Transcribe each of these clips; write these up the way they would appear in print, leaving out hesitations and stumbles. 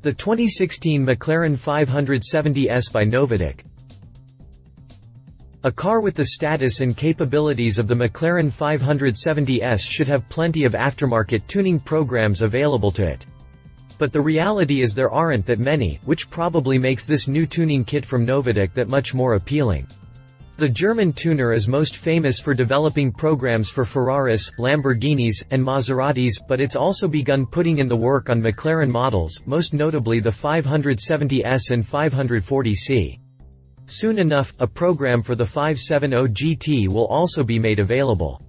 The 2016 McLaren 570S by Novitec. A car with the status and capabilities of the McLaren 570S should have plenty of aftermarket tuning programs available to it. But the reality is there aren't that many, which probably makes this new tuning kit from Novitec that much more appealing. The German tuner is most famous for developing programs for Ferraris, Lamborghinis, and Maseratis, but it's also begun putting in the work on McLaren models, most notably the 570S and 540C. Soon enough, a program for the 570 GT will also be made available.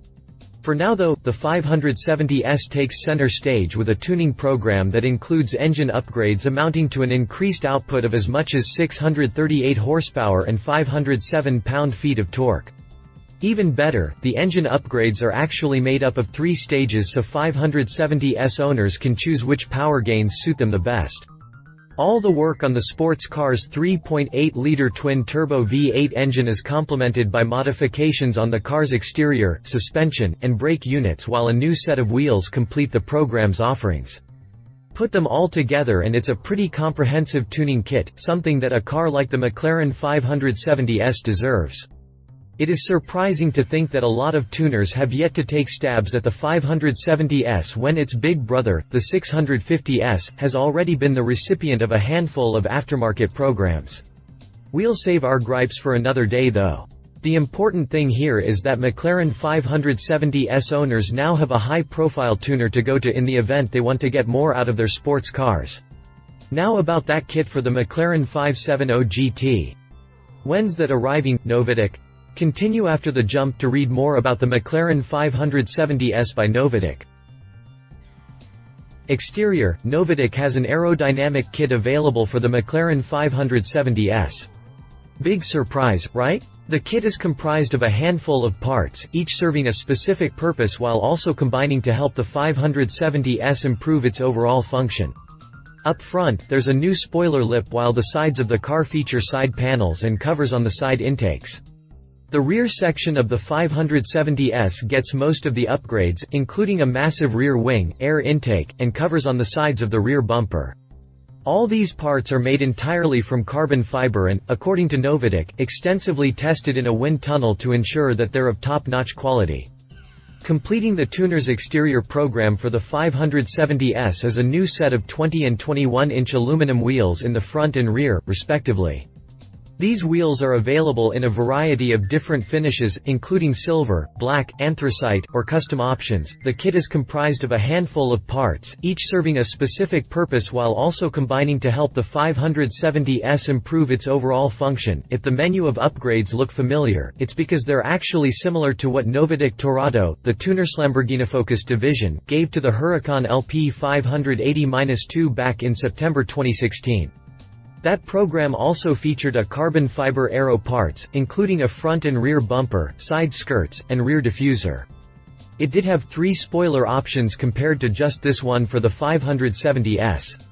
For now though, the 570S takes center stage with a tuning program that includes engine upgrades amounting to an increased output of as much as 638 horsepower and 507 pound-feet of torque. Even better, the engine upgrades are actually made up of 3 stages so 570S owners can choose which power gains suit them the best. All the work on the sports car's 3.8-liter twin-turbo V8 engine is complemented by modifications on the car's exterior, suspension, and brake units, while a new set of wheels complete the program's offerings. Put them all together and it's a pretty comprehensive tuning kit, something that a car like the McLaren 570S deserves. It is surprising to think that a lot of tuners have yet to take stabs at the 570S when its big brother, the 650S, has already been the recipient of a handful of aftermarket programs. We'll save our gripes for another day though. The important thing here is that McLaren 570S owners now have a high-profile tuner to go to in the event they want to get more out of their sports cars. Now about that kit for the McLaren 570 GT. When's that arriving, Novitec? Continue after the jump to read more about the McLaren 570S by Novitec. Exterior: Novitec has an aerodynamic kit available for the McLaren 570S. Big surprise, right? The kit is comprised of a handful of parts, each serving a specific purpose while also combining to help the 570S improve its overall function. Up front, there's a new spoiler lip while the sides of the car feature side panels and covers on the side intakes. The rear section of the 570S gets most of the upgrades, including a massive rear wing, air intake, and covers on the sides of the rear bumper. All these parts are made entirely from carbon fiber and, according to Novitec, extensively tested in a wind tunnel to ensure that they're of top-notch quality. Completing the tuner's exterior program for the 570S is a new set of 20 and 21-inch aluminum wheels in the front and rear, respectively. These wheels are available in a variety of different finishes, including silver, black, anthracite, or custom options. The kit is comprised of a handful of parts, each serving a specific purpose while also combining to help the 570S improve its overall function. If the menu of upgrades look familiar, it's because they're actually similar to what Novitec Torado, the tuner's Lamborghini-focused division, gave to the Huracan LP 580-2 back in September 2016. That program also featured a carbon fiber aero parts, including a front and rear bumper, side skirts, and rear diffuser. It did have 3 spoiler options compared to just this one for the 570S.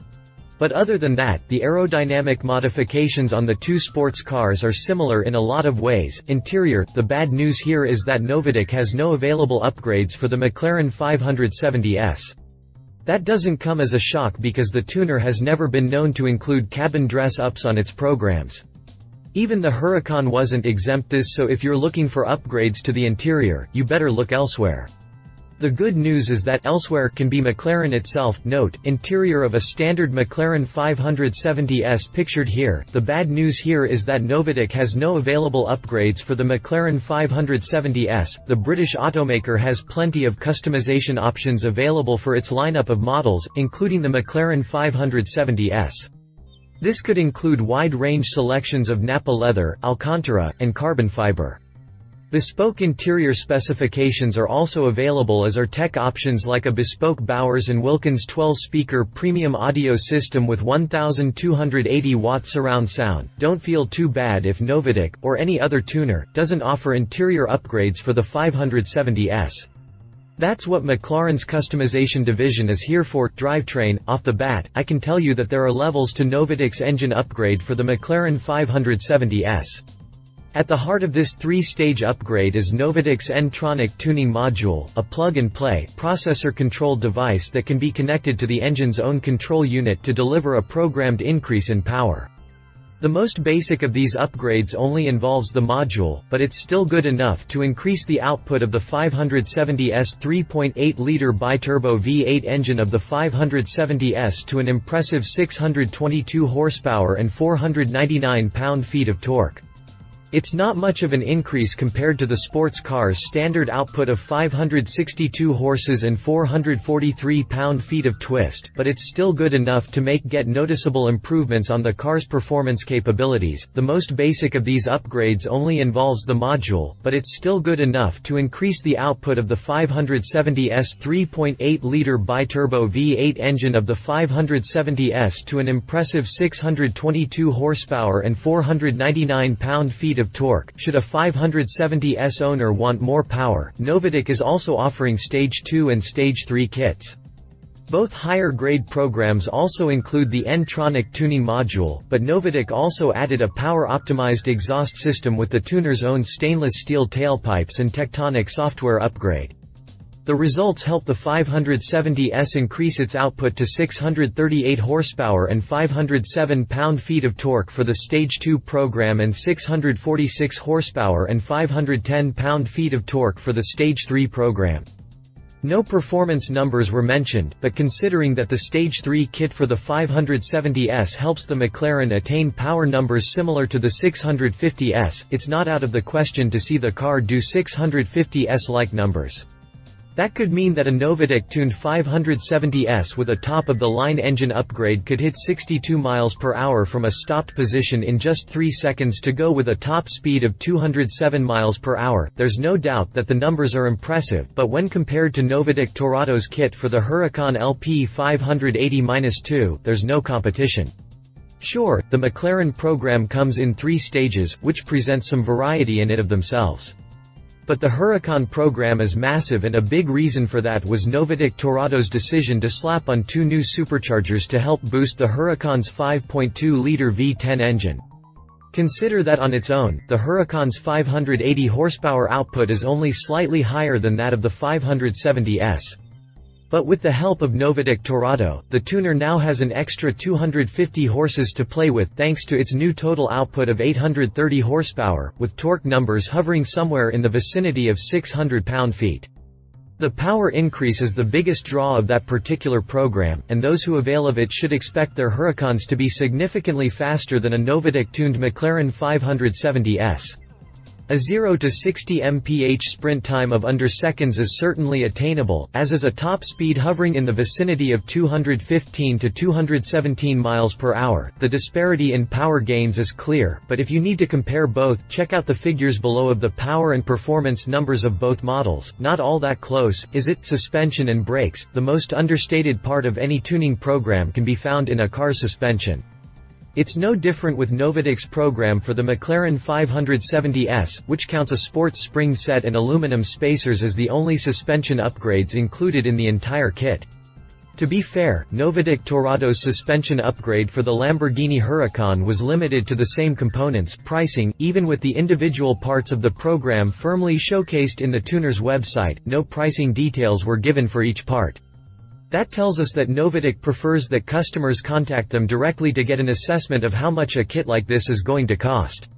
But other than that, the aerodynamic modifications on the 2 sports cars are similar in a lot of ways. Interior: the bad news here is that Novitec has no available upgrades for the McLaren 570S. That doesn't come as a shock because the tuner has never been known to include cabin dress-ups on its programs. Even the Huracan wasn't exempt this, so if you're looking for upgrades to the interior, you better look elsewhere. The good news is that elsewhere can be McLaren itself. Note: interior of a standard McLaren 570S pictured here. The bad news here is that Novitec has no available upgrades for the McLaren 570S. The British automaker has plenty of customization options available for its lineup of models, including the McLaren 570S. This could include wide-range selections of Nappa leather, Alcantara, and carbon fiber. Bespoke interior specifications are also available, as are tech options like a bespoke Bowers & Wilkins 12-speaker premium audio system with 1,280-watt surround sound. Don't feel too bad if Novitec, or any other tuner, doesn't offer interior upgrades for the 570S. That's what McLaren's customization division is here for. Drivetrain: off the bat, I can tell you that there are levels to Novitec's engine upgrade for the McLaren 570S. At the heart of this three-stage upgrade is Novitec's N-Tronic tuning module, a plug-and-play, processor-controlled device that can be connected to the engine's own control unit to deliver a programmed increase in power. The most basic of these upgrades only involves the module, but it's still good enough to increase the output of the 570S 3.8-liter biturbo V8 engine of the 570S to an impressive 622 horsepower and 499 pound-feet of torque. It's not much of an increase compared to the sports car's standard output of 562 horses and 443 pound-feet of twist, but it's still good enough to get noticeable improvements on the car's performance capabilities. The most basic of these upgrades only involves the module, but it's still good enough to increase the output of the 570S 3.8-liter biturbo V8 engine of the 570S to an impressive 622 horsepower and 499 pound-feet of torque. Should a 570S owner want more power, Novitec is also offering Stage 2 and Stage 3 kits. Both higher-grade programs also include the N-Tronic tuning module, but Novitec also added a power-optimized exhaust system with the tuner's own stainless steel tailpipes and Tectonic software upgrade. The results help the 570S increase its output to 638 horsepower and 507 pound-feet of torque for the Stage 2 program and 646 horsepower and 510 pound-feet of torque for the Stage 3 program. No performance numbers were mentioned, but considering that the Stage 3 kit for the 570S helps the McLaren attain power numbers similar to the 650S, it's not out of the question to see the car do 650S-like numbers. That could mean that a Novitec-tuned 570S with a top-of-the-line engine upgrade could hit 62 miles per hour from a stopped position in just 3 seconds to go with a top speed of 207 miles per hour. There's no doubt that the numbers are impressive, but when compared to Novitec Torado's kit for the Huracan LP 580-2, there's no competition. Sure, the McLaren program comes in 3 stages, which presents some variety in it of themselves. But the Huracan program is massive, and a big reason for that was Novitec Torado's decision to slap on 2 new superchargers to help boost the Huracan's 5.2-liter V10 engine. Consider that on its own, the Huracan's 580 horsepower output is only slightly higher than that of the 570S. But with the help of Novitec Torado, the tuner now has an extra 250 horses to play with thanks to its new total output of 830 horsepower, with torque numbers hovering somewhere in the vicinity of 600 pound-feet. The power increase is the biggest draw of that particular program, and those who avail of it should expect their Huracans to be significantly faster than a Novitec-tuned McLaren 570S. A 0 to 60 mph sprint time of under seconds is certainly attainable, as is a top speed hovering in the vicinity of 215 to 217 miles per hour. The disparity in power gains is clear, but if you need to compare both, check out the figures below of the power and performance numbers of both models. Not all that close, is it? Suspension and brakes, the most understated part of any tuning program, can be found in a car's suspension. It's no different with Novitec's program for the McLaren 570S, which counts a sports spring set and aluminum spacers as the only suspension upgrades included in the entire kit. To be fair, Novitec Torado's suspension upgrade for the Lamborghini Huracan was limited to the same components. Pricing, even with the individual parts of the program firmly showcased in the tuner's website, no pricing details were given for each part. That tells us that Novitec prefers that customers contact them directly to get an assessment of how much a kit like this is going to cost.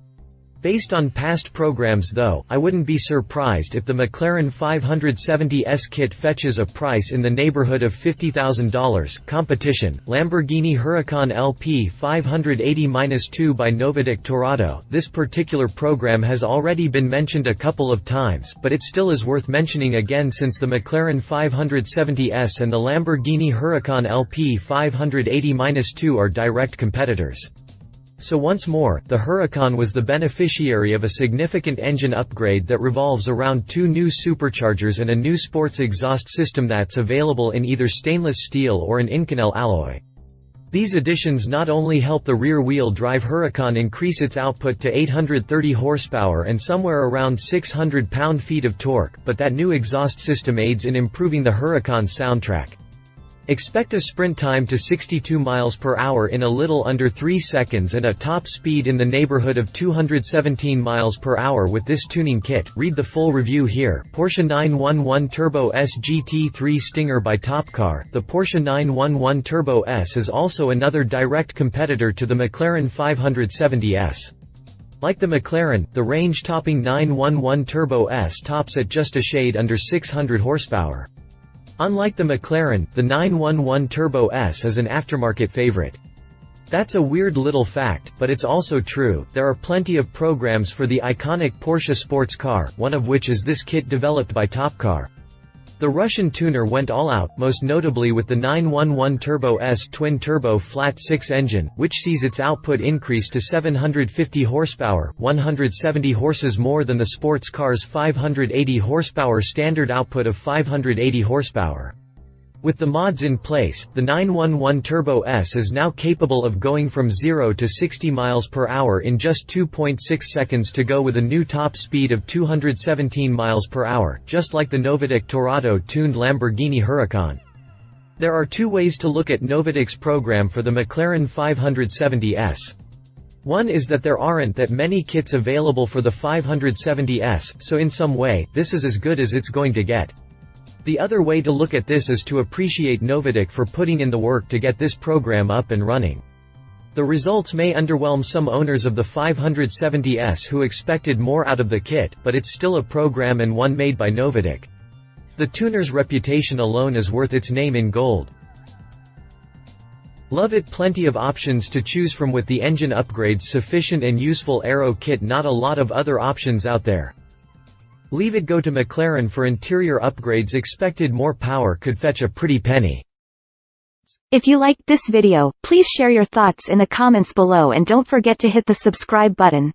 Based on past programs though, I wouldn't be surprised if the McLaren 570S kit fetches a price in the neighborhood of $50,000. Competition: Lamborghini Huracan LP 580-2 by Novitec Torado. This particular program has already been mentioned a couple of times, but it still is worth mentioning again since the McLaren 570S and the Lamborghini Huracan LP 580-2 are direct competitors. So once more, the Huracan was the beneficiary of a significant engine upgrade that revolves around 2 new superchargers and a new sports exhaust system that's available in either stainless steel or an Inconel alloy. These additions not only help the rear-wheel drive Huracan increase its output to 830 horsepower and somewhere around 600 pound-feet of torque, but that new exhaust system aids in improving the Huracan's soundtrack. Expect a sprint time to 62 miles per hour in a little under 3 seconds and a top speed in the neighborhood of 217 miles per hour with this tuning kit. Read the full review here. Porsche 911 Turbo S GT3 Stinger by Top Car. The Porsche 911 Turbo S is also another direct competitor to the McLaren 570S. Like the McLaren, the range-topping 911 Turbo S tops at just a shade under 600 horsepower. Unlike the McLaren, the 911 Turbo S is an aftermarket favorite. That's a weird little fact, but it's also true. There are plenty of programs for the iconic Porsche sports car, one of which is this kit developed by Top Car. The Russian tuner went all out, most notably with the 911 Turbo S twin-turbo flat-6 engine, which sees its output increase to 750 horsepower, 170 horses more than the sports car's 580 horsepower standard output of 580 horsepower. With the mods in place, the 911 Turbo S is now capable of going from 0 to 60 miles per hour in just 2.6 seconds to go with a new top speed of 217 miles per hour, just like the Novitec Torado-tuned Lamborghini Huracan. There are two ways to look at Novitec's program for the McLaren 570S. One is that there aren't that many kits available for the 570S, so in some way, this is as good as it's going to get. The other way to look at this is to appreciate Novitec for putting in the work to get this program up and running. The results may underwhelm some owners of the 570S who expected more out of the kit, but it's still a program and one made by Novitec. The tuner's reputation alone is worth its name in gold. Love it. Plenty of options to choose from with the engine upgrades sufficient and useful aero kit. Not a lot of other options out there. Leave it go to McLaren for interior upgrades. Expected more power could fetch a pretty penny. If you liked this video, please share your thoughts in the comments below and don't forget to hit the subscribe button.